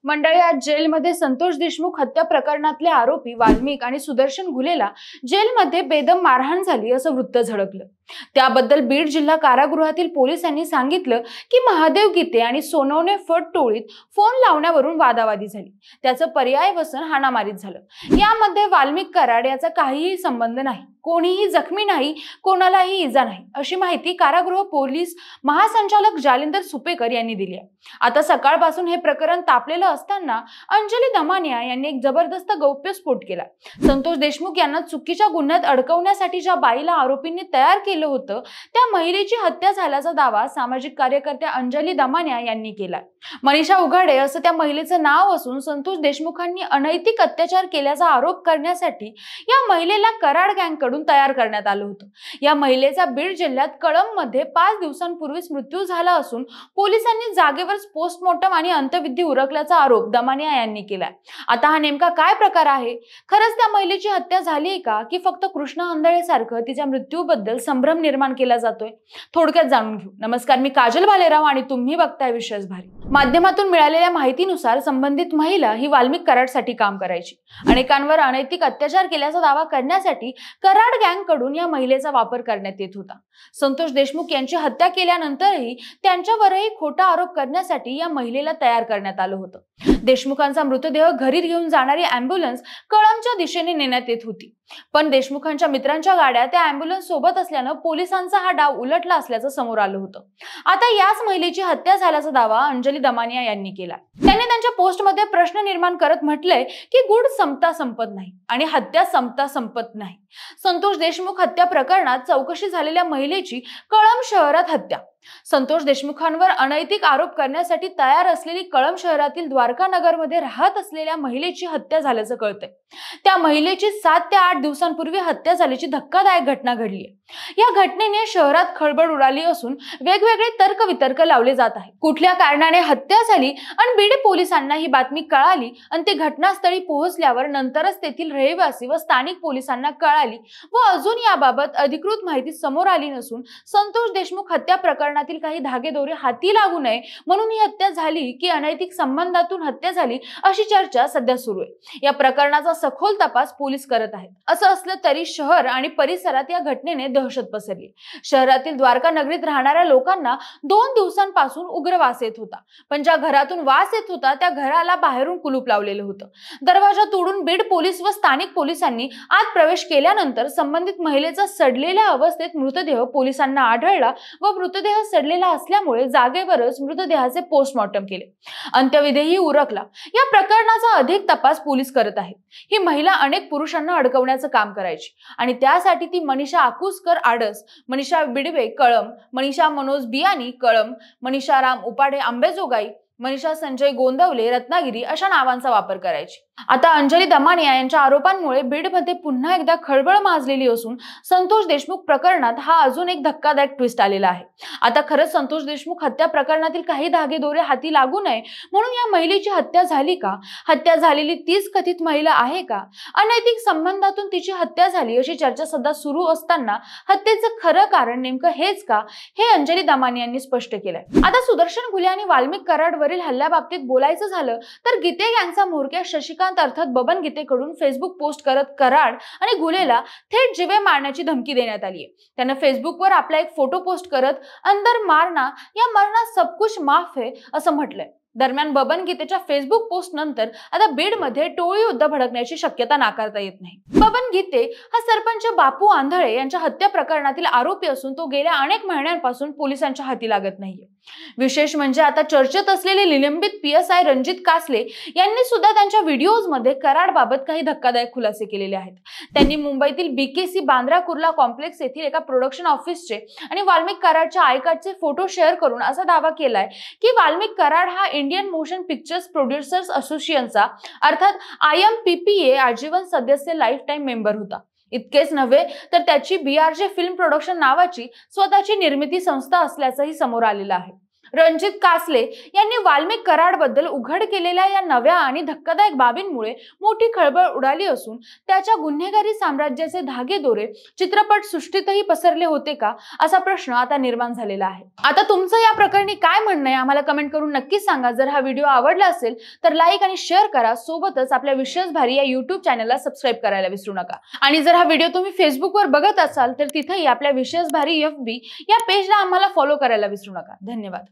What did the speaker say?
मंडळी, आज जेलमध्ये संतोष देशमुख हत्या प्रकरणातले आरोपी वाल्मिक आणि सुदर्शन घुलेला जेलमध्ये बेदम मारहाण झाली असं वृत्त झळकलं। त्याबद्दल बीड जिल्हा कारागृहातील पोलिसांनी सांगितलं की महादेव गीते आणि सोनवणे फट टोळीत फोन लावण्यावरून वादावादी झाली। त्याचं पर्यायवसन हाणामारीत झालं। यामध्ये वाल्मिक कराड याचा काहीही संबंध नाही, कोणीही जखमी नाही, कोणालाही इजा नाही, अशी माहिती कारागृह पोलीस महासंचालक जालिंदर सुपेकर यांनी दिली आहे। आता सकाळपासून हे प्रकरण तापलेलं असताना अंजली दमानिया यांनी एक जबरदस्त गौप्यस्फोट केला। संतोष देशमुख यांना चुकीच्या गुन्ह्यात अडकवण्यासाठी ज्या बाईला आरोपींनी तयार केलं होतं त्या महिलेची हत्या झाल्याचा दावा सामाजिक कार्यकर्त्या अंजली दमानिया यांनी केला। मनीषा उघाडे असं त्या महिलेचं नाव असून संतोष देशमुखांनी अनैतिक अत्याचार केल्याचा आरोप करण्यासाठी या महिलेला कराड गँगकडून तयार करण्यात आलं होतं। या महिलेचा बीड जिल्ह्यात कळंबमध्ये 5 दिवसांपूर्वीच मृत्यू झाला असून पोलिसांनी जागेवरच पोस्टमॉर्टम आणि अंत्यविधी उरकल्याचा आरोप दमानिया यांनी केलाय। आता हा नेमका काय प्रकार आहे? खरंच त्या महिलेची हत्या झाली आहे का की फक्त कृष्णा आंधळे सारखं तिच्या मृत्यूबद्दल संभ्रम निर्माण केला जातोय? थोडक्यात जाणून घेऊ। नमस्कार, मी काजल भालेराव आणि तुम्ही बघताय विशेष भारी। माध्यमातून मिळालेल्या माहितीनुसार संबंधित महिला ही वाल्मिक कराडसाठी काम करायची। अनेकांवर अनैतिक अत्याचार केल्याचा दावा करण्यासाठी कराड गँगकडून या महिलेचा वापर करण्यात येत होता। संतोष देशमुख यांची हत्या केल्यानंतरही त्यांच्यावरही खोटा आरोप करण्यासाठी या महिलेला तयार करण्यात आलं होतं। देशमुखांचा मृतदेह घरी घेऊन जाणारी अँब्युलन्स कळंबच्या दिशेने नेण्यात येत होती, पण देशमुखांच्या मित्रांच्या गाड्या त्या अँब्युलन्स सोबत असल्यानं पोलिसांचा हा डाव उलटला असल्याचं समोर आलं होतं। आता याच महिलेची हत्या झाल्याचा दावा अंजली दमानिया यांनी केला। त्यांनी त्यांच्या पोस्टमध्ये प्रश्न निर्माण करत म्हटलंय की गुढ संपता संपत नाही आणि हत्या संपता संपत नाही। संतोष देशमुख हत्या प्रकरणात चौकशी झालेल्या महिलेची कळंब शहरात हत्या। संतोष देशमुखांवर अनैतिक आरोप करण्यासाठी तयार असलेली कळंब शहरातील द्वारका नगरमध्ये राहत असलेल्या महिलेची हत्या झाल्याचं कळतंय। त्या महिलेची 7 ते 8 दिवसांपूर्वी हत्या झाल्याची धक्कादायक घटना घडली आहे। या घटनेने शहरात खळबळ उडाली असून वेगवेगळे तर्कवितर्क लावले जात आहेत। कुठल्या कारणाने हत्या झाली आणि बीड पोलिसांना ही बातमी कळाली आणि ते घटनास्थळी पोहोचल्यावर नंतरच तेथील रहिवासी व स्थानिक पोलिसांना कळाली व अजून याबाबत अधिकृत माहिती समोर आली नसून संतोष देशमुख हत्या प्रकरणातील काही धागेदोरे हाती लागू नये म्हणून ही हत्या झाली की अनैतिक संबंधातून हत्या झाली अशी चर्चा सध्या सुरू आहे। या प्रकरणाचा सखोल तपास पोलीस करत आहेत। असं असलं तरी शहर आणि परिसरात या घटनेने दहशत पसरली। शहरातील द्वारका नगरीत राहणाऱ्या लोकांना 2 दिवसांपासून उग्र वास येत होता, पण ज्या घरातून वास येत होता त्या घराला बाहेरून कुलूप लावलेलं होतं। दरवाजा तोडून बीड पोलीस व स्थानिक पोलिसांनी आत प्रवेश केल्यानंतर संबंधित महिलेचा सडलेल्या अवस्थेत मृतदेह पोलिसांना आढळला व मृतदेह सडलेला असल्यामुळे जागेवरच मृतदेहाचे पोस्टमॉर्टम केले। अंत्यविधीही उरकला। या प्रकरणाचा अधिक तपास पोलीस करत आहेत। ही महिला अनेक पुरुषांना अडकवण्याचं काम करायची आणि त्यासाठी ती मनीषा आकुसकर आडस, मनीषा बिडवे कळंब, मनीषा मनोज बियानी कळंब, मनीषा राम उपाडे आंबेजोगाई, मनीषा संजय गोंदवले रत्नागिरी अशा नावांचा वापर करायची। आता अंजली दमानिया यांच्या आरोपांमुळे बीडमध्ये पुन्हा एकदा खळबळ माजलेली असून संतोष देशमुख प्रकरणात हा अजून एक धक्कादायक ट्विस्ट आलेला आहे। आता खरंच संतोष देशमुख हत्या प्रकरणातील काही धागेदोरे हाती लागू नये म्हणून या महिलेची हत्या झाली का? हत्या झालेली तीच कथित महिला आहे का? अनैतिक संबंधातून तिची हत्या झाली अशी चर्चा सध्या सुरू असताना हत्येचं खरं कारण नेमकं हेच का, हे अंजली दमानिया यांनी स्पष्ट केलंय। आता सुदर्शन घुले आणि वाल्मिक कराडवरील हल्ल्याबाबतीत बोलायचं झालं तर गीते गँगचा म्होरक्या शशिकांत अर्थात बबन गीतेकडून फेसबुक पोस्ट करत कराड आणि घुलेला थेट जीवे मारण्याची धमकी देण्यात आली आहे। त्यानं फेसबुकवर आपला एक फोटो पोस्ट करत अंदर मारना या मरना सब कुछ माफ है असं म्हटलंय। दरम्यान बबन गीतेच्या फेसबुक पोस्ट नंतर आता बीडमध्ये टोळी युद्ध भडकण्याची शक्यता नाकारता येत नाही। बबन गीते हा सरपंच बापू आंधळे यांच्या हत्या प्रकरणातील आरोपी असून तो गेल्या अनेक महिन्यांपासून पोलिसांच्या हाती लागत नाहीये। विशेष म्हणजे आता चर्चेत असलेले निलंबित PSI रणजित कासले यांनी सुद्धा त्यांच्या व्हिडिओजमध्ये कराडबाबत काही धक्कादायक खुलासे केलेले आहेत। त्यांनी मुंबईतील BKC बांद्रा कुर्ला कॉम्प्लेक्स येथील एका प्रोडक्शन ऑफिसचे आणि वाल्मिक कराडच्या आय कार्डचे फोटो शेअर करून असा दावा केलाय की वाल्मिक कराड हा इंडियन मोशन पिक्चर्स प्रोड्युसर्स असोसिएशनचा अर्थात IMPPA आजीवन सदस्य लाईफ टाइम मेंबर होता। इतकेच नव्हे तर त्याची BRJ फिल्म प्रोडक्शन नावाची स्वतःची निर्मिती संस्था असल्याचंही समोर आलेलं आहे। रणजित कासले यांनी वाल्मिक कराडबद्दल उघड केलेल्या या नव्या आणि धक्कादायक बाबींमुळे मोठी खळबळ उडाली असून त्याच्या गुन्हेगारी साम्राज्याचे धागेदोरे चित्रपट सृष्टीतही पसरले होते का असा प्रश्न आता निर्माण झालेला आहे। आता तुमचं या प्रकरणी काय म्हणणं आहे आम्हाला कमेंट करून नक्की सांगा। जर हा व्हिडिओ आवडला असेल तर लाईक आणि शेअर करा, सोबतच आपल्या विशेष भारी या YouTube चॅनलला सबस्क्राईब करायला विसरू नका। आणि जर हा व्हिडिओ तुम्ही फेसबुकवर बघत असाल तर तिथेही आपल्या विशेष भारी FB या पेजला आम्हाला फॉलो करायला विसरू नका। धन्यवाद।